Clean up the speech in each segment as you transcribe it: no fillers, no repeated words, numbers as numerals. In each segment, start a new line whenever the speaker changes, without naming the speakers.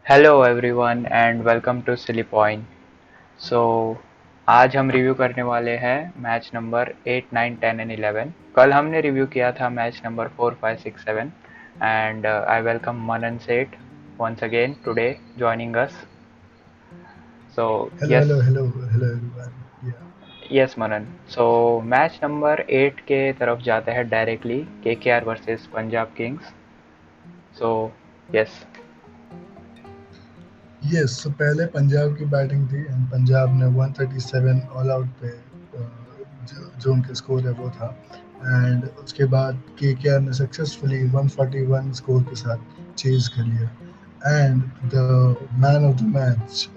Hello everyone and welcome to silly point. So आज हम review करने वाले हैं मैच नंबर 8, 9, 10 एंड 11। कल हमने रिव्यू किया था match number 4, 5, 6, 7 and I welcome Manan Sheth once again today joining us. So
Hello,
yes,
hello, hello, hello everyone. Yeah.
yes Manan. So match number 8 के तरफ जाते हैं directly, KKR versus Punjab Kings. So yes.
Yes, so पहले पंजाब की batting थी and Punjab ने 137 all out पे जो उनके स्कोर है वो था एंड उसके बाद केकेआर ने सक्सेसफुली 141 स्कोर के साथ चेज कर लिया and the man of the match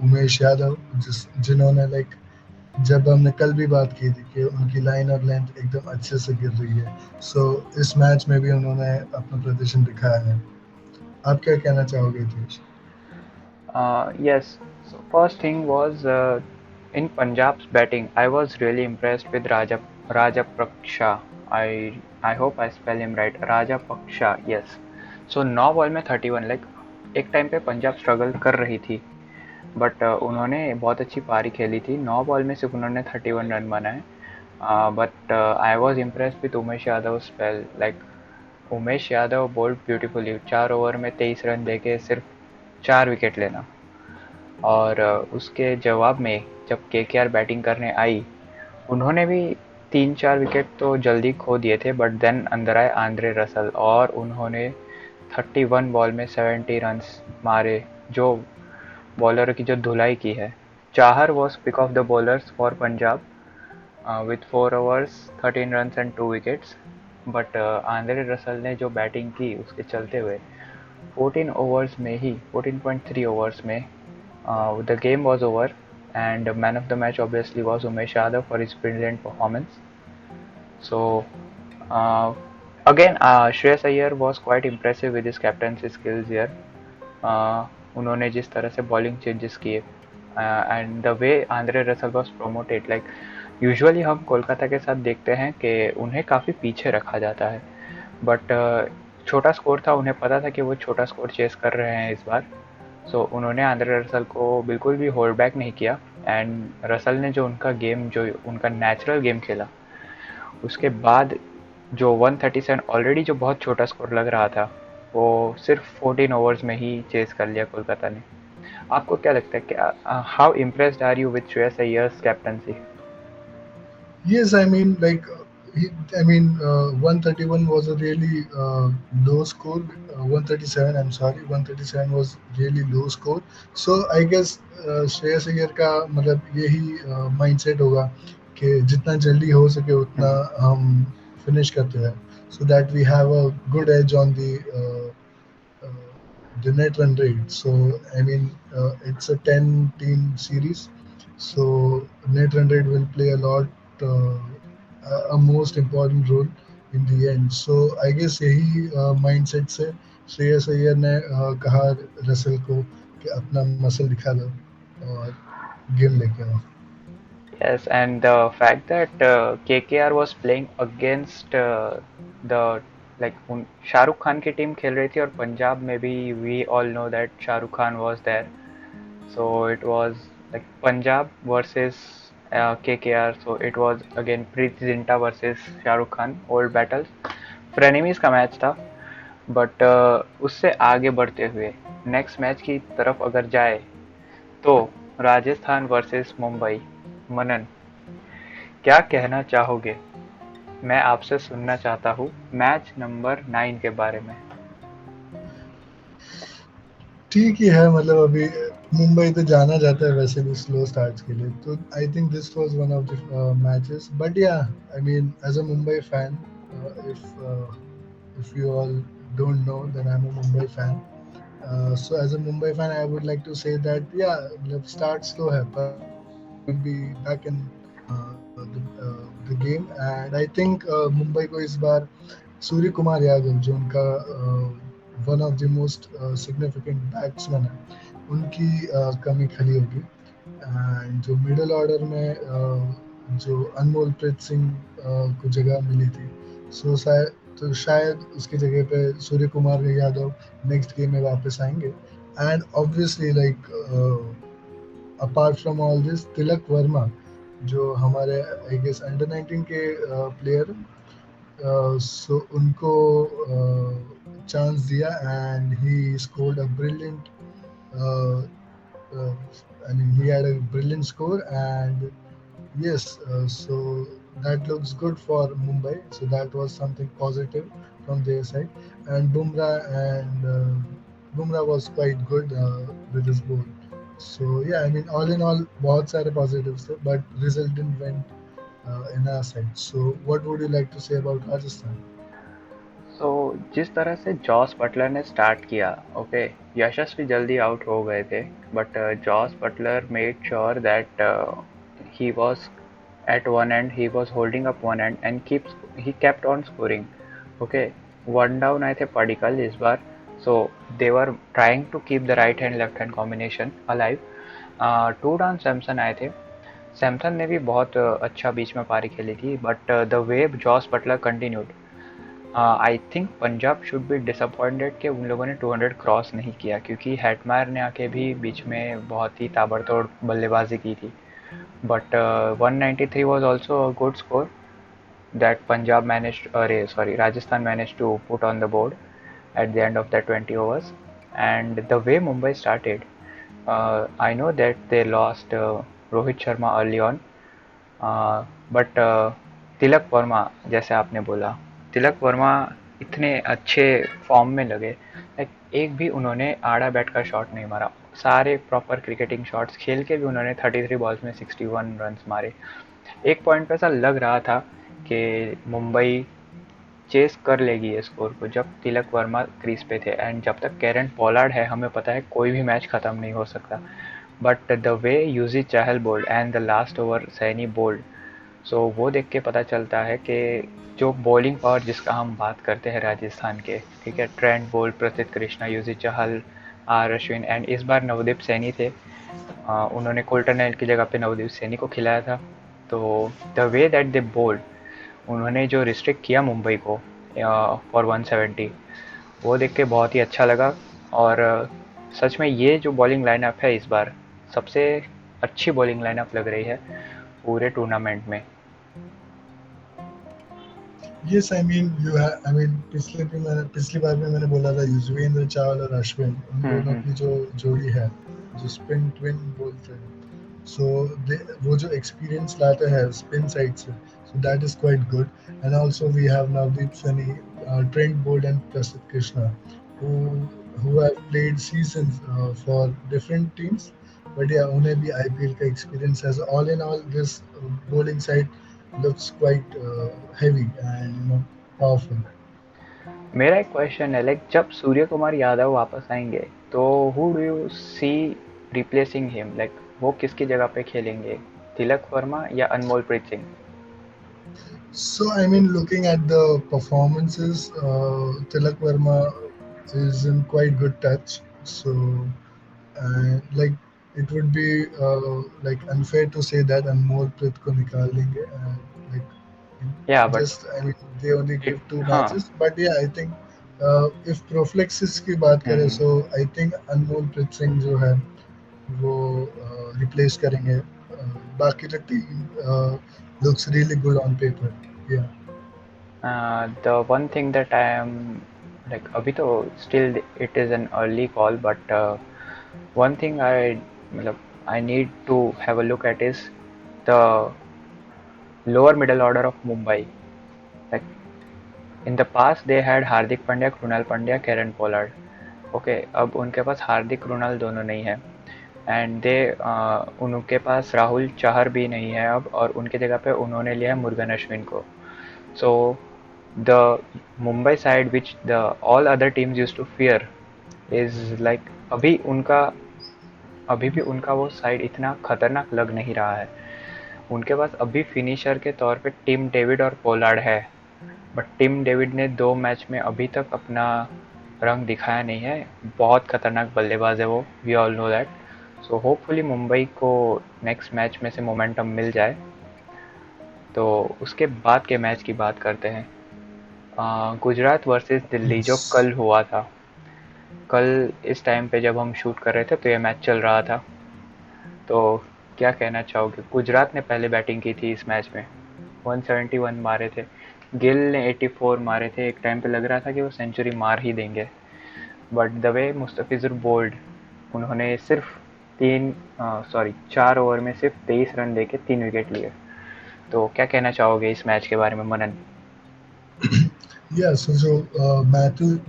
Umesh Yadav जिन्होंने लाइक जब हमने कल भी बात की थी कि उनकी लाइन और लेंथ एकदम अच्छे से गिर रही है सो इस मैच में भी उन्होंने अपना प्रदर्शन दिखाया है. आप क्या कहना चाहोगे Hitesh?
Yes. So first thing was in Punjab's batting. I was really impressed with Rajapaksha. I hope I spell him right. Rajapaksha. Yes. So 9 ball में 31, लाइक एक टाइम पे पंजाब स्ट्रगल कर रही थी, बट उन्होंने बहुत अच्छी पारी खेली थी। 9 बॉल में सिर्फ उन्होंने 31 रन बनाए। But I was impressed with Umesh Yadav spell. Like Umesh Yadav bowled beautifully, 4 over में 23 रन देके सिर्फ 4 विकेट लेना। और उसके जवाब में जब केकेआर बैटिंग करने आई, उन्होंने भी 3-4 विकेट तो जल्दी खो दिए थे, बट देन अंदर आए आंद्रे रसल और उन्होंने 31 बॉल में 70 रन्स मारे, जो बॉलर की जो धुलाई की है। Chahar was pick of the bowlers for Punjab with 4 overs 13 runs and 2 wickets. But Andre Russell ने जो बैटिंग की उसके चलते हुए 14 ओवर्स में ही 14.3 ओवर्स में the game was over, and man of the match obviously was Umesh Yadav for his brilliant performance. So uh, again, Shreyas Iyer was quite impressive with his captaincy skills here. uh, उन्होंने जिस तरह से bowling changes किए and the way Andre Russell was promoted, like usually हम कोलकाता के साथ देखते हैं कि उन्हें काफ़ी पीछे रखा जाता है, बट छोटा स्कोर था, उन्हें पता था कि वो छोटा स्कोर चेस कर रहे हैं इस बार। सो उन्होंने आंद्रे रसल को बिल्कुल भी होल्ड बैक नहीं किया एंड रसल ने जो उनका गेम, जो उनका नेचुरल गेम खेला, उसके बाद जो 137 ऑलरेडी जो बहुत छोटा स्कोर लग रहा था, वो सिर्फ 14 ओवर्स में ही चेस कर लिया कोलकाता ने। आपको क्या लगता है, क्या how impressed are you with Shreyas Iyer's captaincy?
Yes, I mean, like, he, I mean, 131 was a really low score. 137, I'm sorry, 137 was really low score. So I guess Shreyas Iyer का मतलब यही माइंडसेट होगा कि जितना जल्दी हो सके उतना हम फिनिश करते हैं so that we have a good edge on uh, the net run rate. So I mean, it's a 10-team series, so net run rate will play a lot, uh, a most important role in the end. So I guess यही mindset से श्रेयस अय्यर ने कहा Russell को कि अपना muscle दिखा दो और गेम लेके आओ.
Yes, and the fact that KKR was playing against the, like Shahrukh Khan की टीम खेल रही थी, और पंजाब में भी we all know that Shahrukh Khan was there. So it was like Punjab versus KKR. So it was again Preet Zinta versus Shahrukh Khan, old battles, frenemies का match था। But उससे आगे बढ़ते हुए नेक्स्ट मैच की तरफ अगर जाए, तो राजस्थान वर्सेस मुंबई। मनन, क्या कहना चाहोगे? मैं आपसे सुनना चाहता हूँ मैच नंबर 9 के बारे में।
ठीक ही है मतलब अभी मुंबई तो जाना जाता है वैसे भी स्लो स्टार्ट्स के लिए तो I think this was one of the matches but yeah I mean as a Mumbai fan if you all don't know then I'm a Mumbai fan. So as a Mumbai fan I would like to say that yeah मतलब start slow है पर we will be back in the game and I think Mumbai को इस बार सूर्य कुमार यादव जो उनका one of the most significant batsman है उनकी कमी खली होगी एंड जो मिडिल ऑर्डर में जो अनमोल प्रीत सिंह को जगह मिली थी सो शायद उसकी जगह पे सूर्य कुमार यादव नेक्स्ट गेम में वापस आएंगे And obviously, like apart from all this, Tilak Verma, जो हमारे आई गेस अंडर 19 के प्लेयर, सो उनको चांस दिया and he scored a brilliant, I mean he had a brilliant score, and yes, so that looks good for Mumbai. So that was something positive from their side. And Bumrah was quite good with his ball. So yeah, I mean all in all, बहुत सारे positives थे, but result didn't went in our side. So what would you like to say about Rajasthan?
सो जिस तरह से Jos Buttler ने start किया, okay, Yashasvi जल्दी out हो गए थे, but Jos Buttler made sure that he was at one end, he was holding up one end and he kept on scoring. Okay, one down आए थे Padikkal इस बार, so they were trying to keep the right hand left hand combination alive. Two down Samson आए थे. सैमसन ने भी बहुत अच्छा बीच में पारी खेली थी, but the way Jos Buttler continued, I think Punjab should be disappointed कि उन लोगों ने 200 क्रॉस नहीं किया, क्योंकि हेटमायर ने आके भी बीच में बहुत ही ताबड़तोड़ बल्लेबाजी की थी. But 193 was also a good score that Punjab managed, sorry, Rajasthan managed to put on the board at the end of the 20 overs. And the way Mumbai started, I know that they lost Rohit Sharma early on, but Tilak Varma, जैसे आपने बोला, तिलक वर्मा इतने अच्छे form में लगे, like एक भी उन्होंने आड़ा बैट का शॉट नहीं मारा, सारे प्रॉपर क्रिकेटिंग शॉट्स खेल के भी उन्होंने 33 बॉल्स में 61 रन्स मारे. एक पॉइंट पे ऐसा लग रहा था कि मुंबई चेस कर लेगी ये स्कोर को, जब तिलक वर्मा क्रीज पे थे, एंड जब तक कैरन पोलार्ड है हमें पता है कोई भी मैच खत्म नहीं हो सकता. But the way Yuzi Chahal bowled and the last over Saini bowled, so वो देख के पता चलता है कि जो बॉलिंग पावर जिसका हम बात करते हैं राजस्थान के, ठीक है, Trent Boult, Prasidh Krishna, Yuzi Chahal, R Ashwin, and इस बार नवदीप सैनी थे. उन्होंने कोल्टरनेल की जगह पे नवदीप सैनी को खिलाया था. तो the way that they bowled, उन्होंने जो रिस्ट्रिक्ट किया मुंबई को फॉर 170, वो देख के बहुत ही अच्छा लगा. और सच में ये जो बॉलिंग लाइनअप है इस बार सबसे अच्छी बॉलिंग लाइनअप लग रही है पूरे टूर्नामेंट में.
Yes, I mean you have, I mean पिछली बार में मैंने बोला था युजवेंद्र चावल और अश्विन, उन दोनों
हम्म.
की जो जोड़ी है, जो स्पिन ट्विन बोलते हैं, सो वो जो एक्सपीरियंस लाते हैं स्पिन साइड से, so that is quite good. And also we have Navdeep Saini, Trent Boult and Prasidh Krishna, who who have played seasons for different teams, but yeah, उन्हें भी IPL का एक्सपीरियंस है. So all in all, this bowling side looks quite heavy and powerful.
मेरा एक question है, like जब सूर्य कुमार यादव वापस आएंगे तो who do you see replacing him, like वो किसकी जगह पे खेलेंगे, तिलक वर्मा या Anmolpreet Singh?
So I mean, looking at the performances, Tilak Verma is in quite good touch. So like it would be like unfair to say that Anmol Prit ko nikal denge. Like
या but
just I mean they only
it,
give two
हाँ.
matches, but yeah, I think if prophylaxis की बात करें,
हम्म.
so I think Anmol Prit Singh जो है वो replace करेंगे. बाकी तो team looks really good on paper. Yeah.
The one thing that I am, like अभी तो still it is an early call, but one thing I, मतलब I need to have a look at is the lower middle order of Mumbai. Like in the past they had Hardik Pandya, Krunal Pandya, Kieron Pollard. Okay, अब उनके पास हार्दिक, कृणाल दोनों नहीं है, and they उनके पास राहुल चाहर भी नहीं है अब, और उनकी जगह पे उन्होंने लिया है मुरुगन अश्विन को. So the Mumbai side which the all other teams use to fear is like, अभी भी उनका वो साइड इतना खतरनाक लग नहीं रहा है. उनके पास अभी फिनिशर के तौर पे टिम डेविड और पोलार्ड है, बट टिम डेविड ने 2 मैच में अभी तक अपना रंग दिखाया नहीं है. बहुत खतरनाक बल्लेबाज है वो, we all know that. So hopefully Mumbai को नेक्स्ट मैच में से मोमेंटम मिल जाए. तो उसके बाद के मैच की बात करते हैं, गुजरात वर्सेस दिल्ली जो
Yes.
कल हुआ था. कल इस टाइम पे जब हम शूट कर रहे थे तो ये मैच चल रहा था। तो क्या कहना चाहोगे? गुजरात ने पहले बैटिंग की थी इस मैच में, 171 मारे थे। गिल ने 84 मारे थे। एक टाइम पे लग रहा था कि वो सेंचुरी मार ही देंगे, but the way Mustafizur bowled, उन्होंने सिर्फ 4 ओवर में सिर्फ 23 रन देके 3 विकेट लिए। तो क्या कहना चाहोगे इस मैच के बारे में, मनन?
या सो जो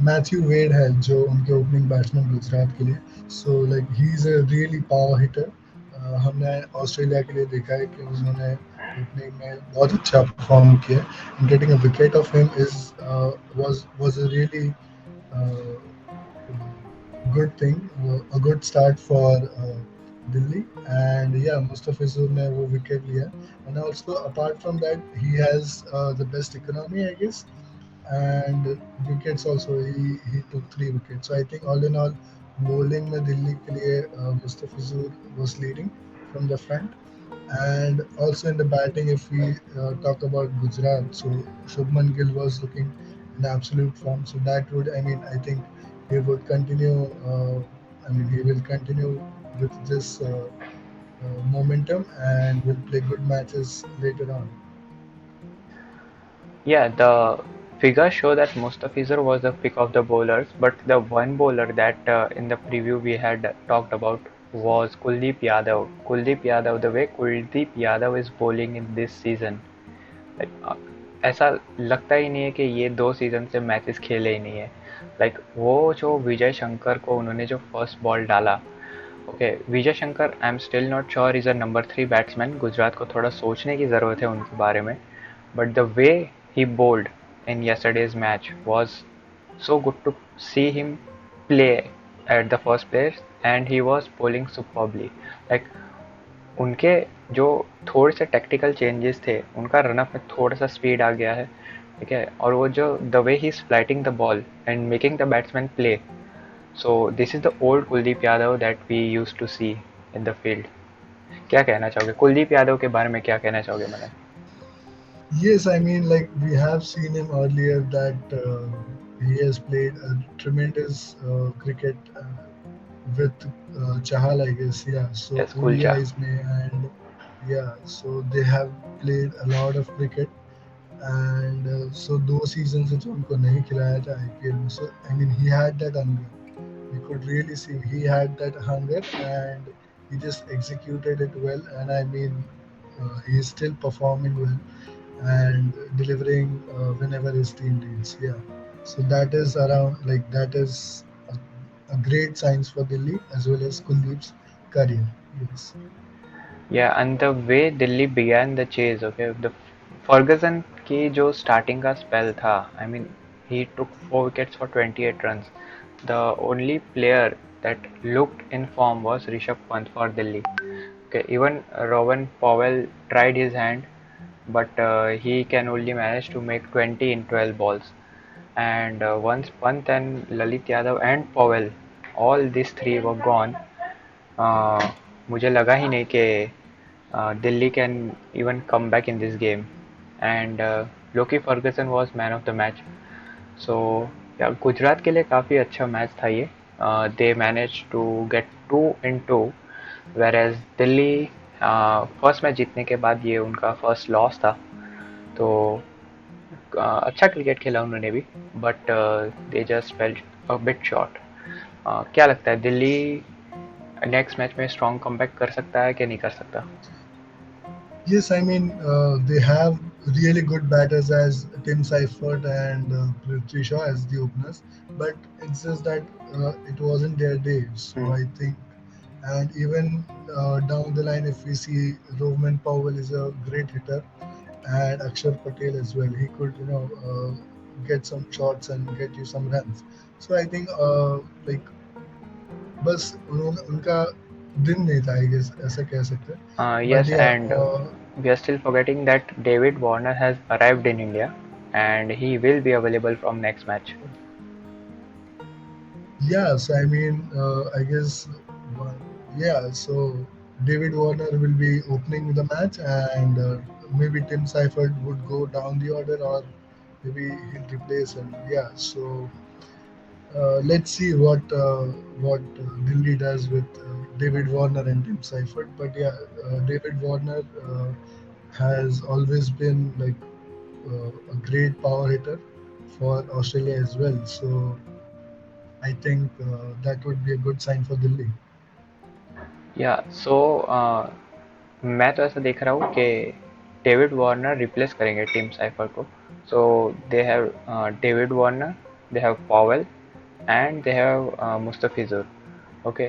मैथ्यू वेड है जो उनके ओपनिंग बैट्समैन गुजरात के लिए, so like he is a really power hitter. हमने ऑस्ट्रेलिया के लिए देखा है कि उन्होंने ओपनिंग में बहुत अच्छा परफॉर्म किया। And getting a wicket of him is was a really good thing, a good start for Delhi. And yeah, Mustafizur ने वो wicket लिया. And also apart from that, he has the best economy, I guess. And wickets also, he took 3 wickets. So I think all in all, bowling में दिल्ली के लिए Mustafizur was leading from the front. And also in the batting, if we talk about Gujarat, so Shubman Gill was looking in absolute form. So that would, I mean, I think he would continue. He will continue with this momentum and will play good matches later on.
Yeah, the figures show that Mustafizur was the pick of the bowlers, but the one bowler that in the preview we had talked about was Kuldeep Yadav. Kuldeep Yadav, the way Kuldeep Yadav is bowling in this season, like, ऐसा लगता ही नहीं है कि ये 2 season से matches खेले ही नहीं है। लाइक वो जो विजय शंकर को उन्होंने जो फर्स्ट बॉल डाला, okay, Vijay Shankar, I am still not sure is a number 3 batsman. Gujarat को थोड़ा सोचने की ज़रूरत है उनके बारे में, but the way he bowled in yesterday's match was so good to see him play at the first place, and he was bowling superbly. Like, उनके जो थोड़े से टेक्टिकल चेंजेस थे, उनका रनअप में थोड़ा सा स्पीड आ गया है, ठीक है, और वो जो the way he is flighting the ball and making the batsman play, so this is the old Kuldeep Yadav that we use to see in the field. क्या कहना चाहोगे कुलदीप यादव के बारे में? क्या कहना चाहोगे मनन?
Yes, I mean, like we have seen him earlier that he has played a tremendous cricket with Chahal, I guess. Yeah, so
yes, kulcha.
ODIs में, and yeah, so they have played a lot of cricket. And so दो seasons जो उनको नहीं खिलाया था IPL में, so I mean he had that hunger. We could really see he had that hunger, and he just executed it well. And I mean, he is still performing well and delivering whenever his team needs. Yeah, so that is around, like that is a great signs for Delhi as well as Kuldeep's career. Yes.
या and the way Delhi began the chase, okay, the Fergusson की जो starting का spell था, I mean he took 4 wickets for 28 runs. The only player that looked in form was Rishabh Pant for Delhi. Okay, even Rowan Powell tried his hand, but he can only manage to make 20 in 12 balls. And once Pant and Lalit Yadav and Powell, all these three were gone, uh, मुझे लगा ही नहीं कि Delhi can even come back in this game. And Lockie Ferguson was man of the match. So yeah Gujarat के लिए काफ़ी अच्छा match था ये। They manage to get 2-2, whereas Delhi first match जीतने के बाद ये उनका फर्स्ट लॉस था। तो अच्छा क्रिकेट खेला उन्होंने भी, but they just felt a bit short. क्या लगता है, दिल्ली नेक्स्ट मैच में स्ट्रॉन्ग कमबैक कर सकता है कि नहीं कर सकता?
Yes, I mean they have really good batters as Tim Seifert and Prithvi Shaw as the openers, but it's just that it wasn't their day. So
hmm.
I think, and even down the line, if we see Roman Powell is a great hitter, and Akshar Patel as well, he could get some shots and get you some runs. So I think like बस उन्होंने उनका दिन नहीं था, I guess ऐसा कह सकते हैं. But
Yes,
yeah,
and we are still forgetting that David Warner has arrived in India and he will be available from next match.
yeah. So I mean, I guess, one, yeah. So David Warner will be opening the match, and maybe Tim Seifert would go down the order, or maybe he'll replace him. Yeah. So Let's see what Delhi does with David Warner and Tim Seifert. But yeah, David Warner has always been like a great power hitter for Australia as well. So I think that would be a good sign for Delhi.
या सो मैं तो ऐसा देख रहा हूँ कि David Warner replace करेंगे Tim Seifert को. So they have David Warner, they have Powell, and they have Mustafizur. Okay,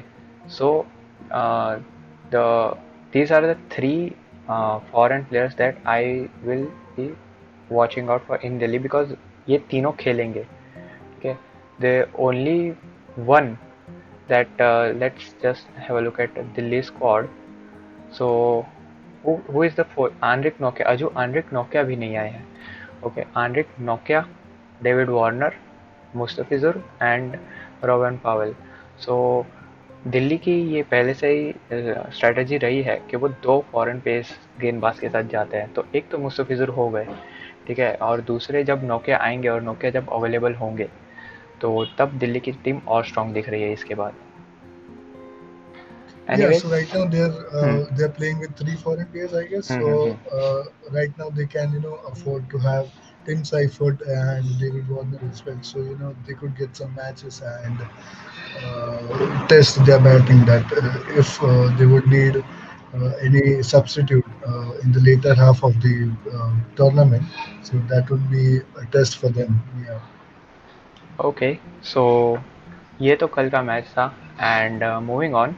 so the these are the three foreign players that I will be watching out for in Delhi because ये तीनों खेलेंगे. Okay, the only one that let's just have a look at Delhi squad. So who is the four? Anrik Nokia. अजू Anrik Nokia भी नहीं आए हैं. Okay, Anrik Nokia, David Warner, Mustafizur and Rovman Powell. So Delhi की ये पहले से ही strategy रही है कि वो दो फॉरेन पेस गेंदबाज के साथ जाते हैं. तो एक तो मुस्तफिजुर हो गए, ठीक है, और दूसरे जब नोकिया आएंगे और नोकिया जब अवेलेबल होंगे तो तब दिल्ली की टीम और स्ट्रांग दिख रही है इसके बाद.
Yeah,
anyways.
so right now
hmm.
they're playing with three foreign players, I guess.
Hmm. Hmm.
So right now they can afford to have Tim Seifert and David Warner as well. So they could get some matches and test their batting. That if they would need any substitute in the later half of the tournament, so that would be a test for them. Yeah.
Okay, so ये तो कल का match था. And moving on,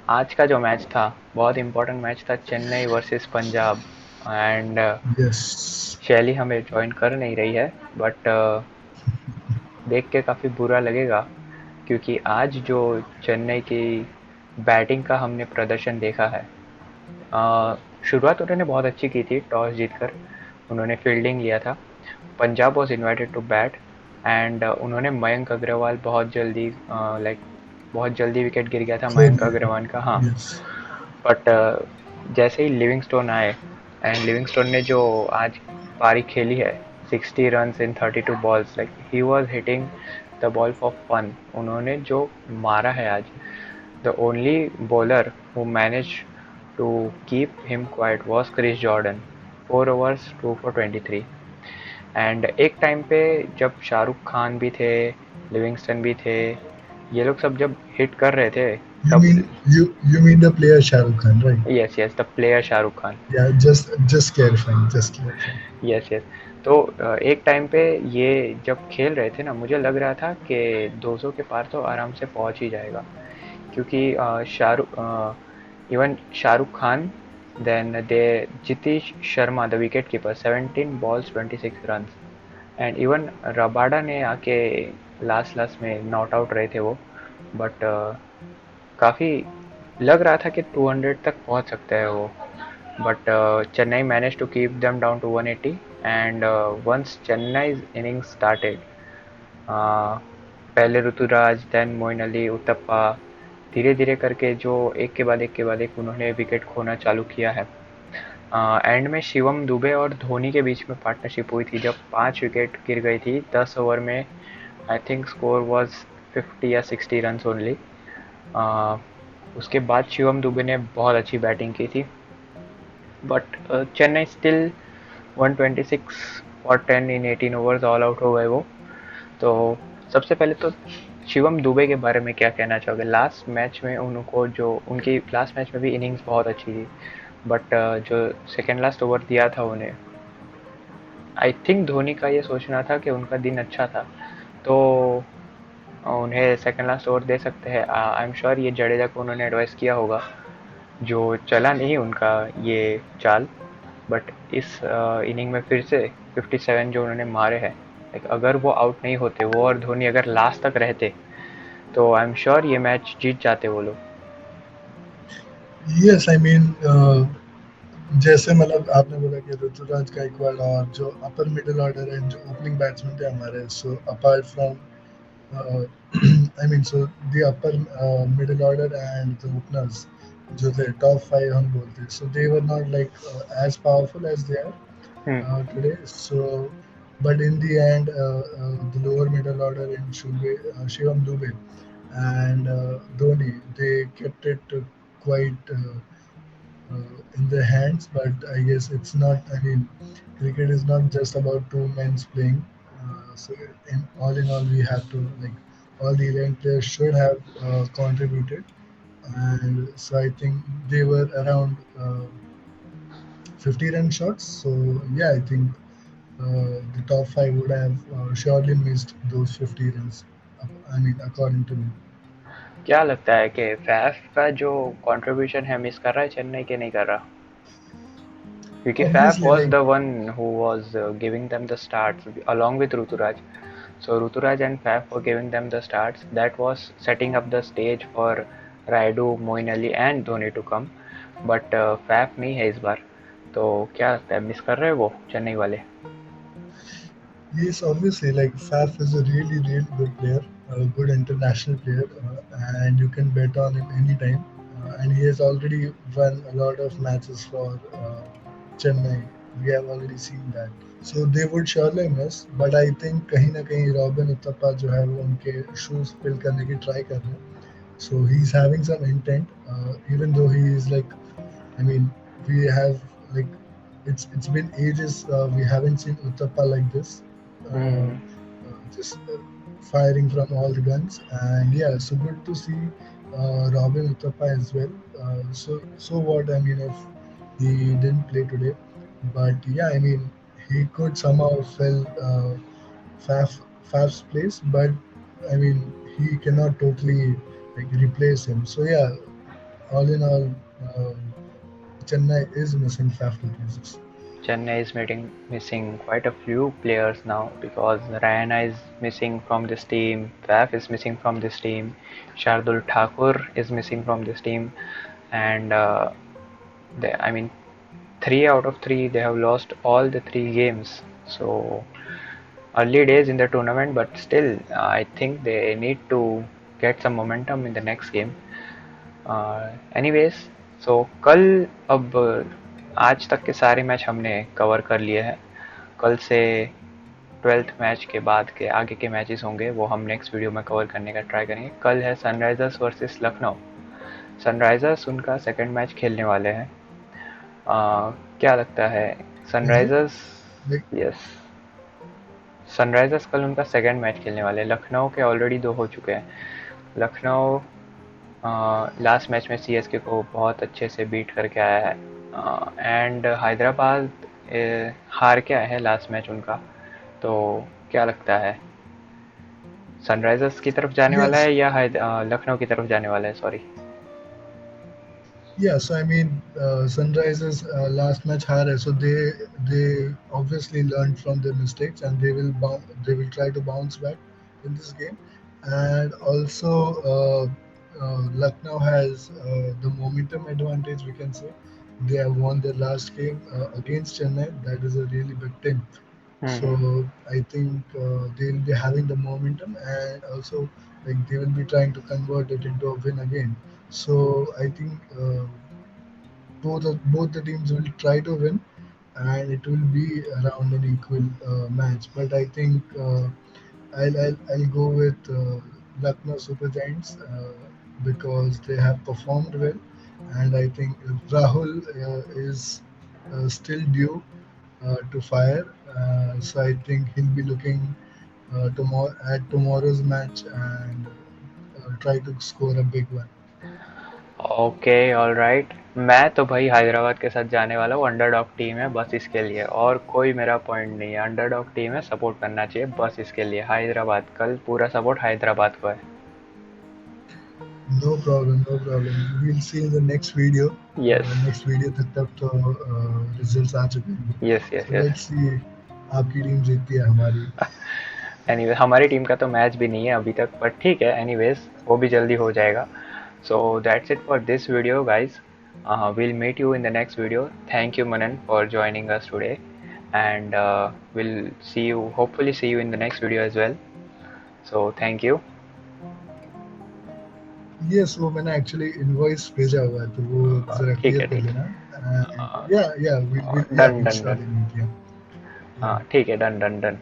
आज का जो match था बहुत इंपॉर्टेंट मैच था, Chennai versus Punjab. And
Yes.
शैली हमें ज्वाइन कर नहीं रही है, बट देख के काफ़ी बुरा लगेगा क्योंकि आज जो चेन्नई की बैटिंग का हमने प्रदर्शन देखा है. शुरुआत उन्होंने बहुत अच्छी की थी, टॉस जीतकर उन्होंने फील्डिंग लिया था. Punjab was invited to bat and उन्होंने मयंक अग्रवाल बहुत जल्दी लाइक बहुत जल्दी विकेट गिर गया था
So
मयंक अग्रवाल का. हाँ,
yes.
बट जैसे ही लिविंगस्टोन आए एंड लिविंगस्टोन ने जो आज पारी खेली है, 60 runs in 32 balls, like he was hitting the ball for fun. उन्होंने जो मारा है आज, the only bowler who manage to keep him quite was Chris Jordan. 4 overs 2 for 23. And एक टाइम पे जब शाहरुख खान भी थे, लिविंगस्टन भी थे, ये लोग सब जब हिट कर रहे थे
You
तब.
mean you mean the player Shah Rukh Khan, right?
Yes yes, the player Shahrukh Khan.
Yeah, just clarifying, just clarifying.
Yes yes. तो एक टाइम पे ये जब खेल रहे थे ना, मुझे लग रहा था कि 200 के पार तो आराम से पहुंच ही जाएगा क्योंकि even Shahrukh Khan, then they Jitesh Sharma the wicket keeper, 17 balls 26 run. And even Rabada ने आके लास्ट लास्ट में नॉट आउट रहे थे वो. बट काफ़ी लग रहा था कि 200 तक पहुंच सकते हैं वो. But Chennai managed to keep them down to 180. And once Chennai's innings started, uh, पहले ऋतुराज, देन मोइन अली, उतप्पा, धीरे धीरे करके जो एक के बाद एक के बाद एक उन्होंने विकेट खोना चालू किया है. एंड में शिवम दुबे और धोनी के बीच में पार्टनरशिप हुई थी जब 5 विकेट गिर गई थी 10 ओवर में. आई थिंक स्कोर वाज 50 या 60 रन ओनली. उसके बाद शिवम दुबे ने बहुत अच्छी बैटिंग की थी. But Chennai still 126 for 10 in 18 overs all out हो गए वो. तो सबसे पहले तो शिवम दुबे के बारे में क्या कहना चाहोगे? लास्ट मैच में उनको जो उनकी लास्ट मैच में भी इनिंग्स बहुत अच्छी थी, बट जो सेकेंड लास्ट ओवर दिया था उन्हें, आई थिंक धोनी का ये सोचना था कि उनका दिन अच्छा था तो उन्हें सेकेंड लास्ट ओवर दे सकते हैं. आई एम श्योर ये जडेजा को उन्होंने एडवाइस किया होगा, जो चला नहीं उनका ये चाल. बट इस इनिंग में फिर से 57 जो उन्होंने मारे हैं, लाइक अगर वो आउट नहीं होते वो और धोनी अगर लास्ट तक रहते तो आई एम श्योर ये मैच जीत जाते वो लोग.
Yes, I mean जैसे मतलब आपने बोला कि ऋतुराज गायकवाड़ और जो अपर मिडिल ऑर्डर है, जो ओपनिंग बैट्समैन थे हमारे, so apart from I mean so the upper middle order and the openers जो थे टॉप फाइव हम बोलते हैं, so they were not like as powerful as they
hmm.
Are today. So but in the end, the lower middle order in Shivam Dubey and Dhoni, they kept it quite in their hands. But I guess it's not. I mean, cricket is not just about two men playing. So in all, we have to like all the 11 players should have contributed, and so I think they were around 50 run shots. So yeah, I think the top five would have surely missed those 50 runs. I mean, according to me.
क्या लगता है कि Faf का जो contribution है miss कर रहा है चेन्नई के नहीं कर रहा क्योंकि Faf
Obviously,
was
like
the one who was giving them the starts along with Ruturaj. So Ruturaj and Faf were giving them the starts. That was setting up the stage for Raidu, Moeen Ali and Dhoni to come. But Faf नहीं है इस बार. तो क्या लगता है miss कर रहे हैं वो चेन्नई वाले?
yes, obviously, like Faf is a really, really good player, a good international player, and you can bet on him anytime. And he has already won a lot of matches for Chennai. We have already seen that. So they would surely miss, but I think कहीं ना कहीं robin Uthappa जो है वो उनके shoes fill करने की try कर रहे हैं. So he's having some intent, even though he is like, I mean, we have like it's been ages we haven't seen Uttappa like this,
hmm.
just firing from all the guns. And yeah, so good to see Robin Uttappa as well. So what? I mean, if he didn't play today, but yeah, I mean, he could somehow fill Faf's place, but I mean, he cannot totally like replace him. So yeah, all in all, Chennai is missing Faf du Plessis.
Chennai is missing quite a few players now because Rayana is missing from this team, Faf is missing from this team, Shardul Thakur is missing from this team, and I mean 3 out of 3 they have lost all the 3 games. So early days in the tournament, but still, I think they need to get some momentum in the next game. Anyways, so कल अब आज तक के सारे match हमने cover कर लिए हैं. कल से 12th मैच के बाद के आगे के मैचेस होंगे वो हम नेक्स्ट वीडियो में कवर करने का ट्राई करेंगे. कल है सनराइजर्स वर्सेस लखनऊ. सनराइजर्स उनका सेकंड मैच खेलने वाले हैं. क्या लगता है
Is it
Sunrisers?
like
yes, Sunrisers कल उनका सेकंड मैच खेलने वाले हैं. लखनऊ के ऑलरेडी 2 हो चुके हैं. लखनऊ लास्ट मैच में सीएसके को बहुत अच्छे से बीट करके आया है एंड हैदराबाद हार के आया है लास्ट मैच उनका. तो क्या लगता है सनराइजर्स की तरफ जाने वाला
yes?
है या लखनऊ की तरफ जाने वाला है? Sorry.
Yeah, so I mean, Sunrisers last match hard, so they obviously learned from their mistakes and they will try to bounce back in this game. And also, Lucknow has the momentum advantage. We can say they have won their last game against Chennai. That is a really big team.
Hmm.
So I think they'll be having the momentum, and also like they will be trying to convert it into a win again. So I think both the teams will try to win, and it will be around an equal match. But I think I'll go with Lucknow Super Giants because they have performed well, and I think Rahul is still due to fire. So I think he'll be looking tomorrow's match and try to score a big one.
Okay, alright. मैं तो भाई हैदराबाद के साथ जाने वाला हूँ. Underdog team है बस इसके लिए, और कोई मेरा पॉइंट नहीं है. अंडरडॉग टीम है, सपोर्ट करना चाहिए बस इसके लिए. हैदराबाद, कल पूरा सपोर्ट हैदराबाद को है.
No problem, no problem. We'll see in the next video.
Yes.
Next video तक तब तो results आ चुके होंगे.
Yes yes
So
yes.
let's see आपकी टीम जीतती है हमारी.
एनीवे हमारी टीम का तो मैच भी नहीं है अभी तक, बट ठीक है. एनीवेज वो भी जल्दी हो जाएगा. So that's it for this video guys. We'll meet you in the next video. Thank you Manan for joining us today, and we'll see you, hopefully see you in the next video as well. So thank you.
Yes, वो मैंने actually invoice भेजा हुआ है तो वो जरा
ठीक है
clear कर
ठीक
लेना.
है.
And yeah, yeah,
done
we'll
done done.
surely meet. Yeah, Yeah,
ठीक है, done, done, done.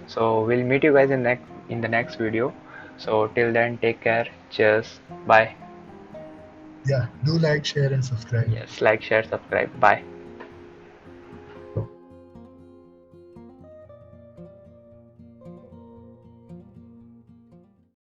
So we'll meet you guys in the next video. So till then, take care. Cheers. Bye.
yeah. Do like, share, and subscribe.
Yes, like, share, subscribe. Bye.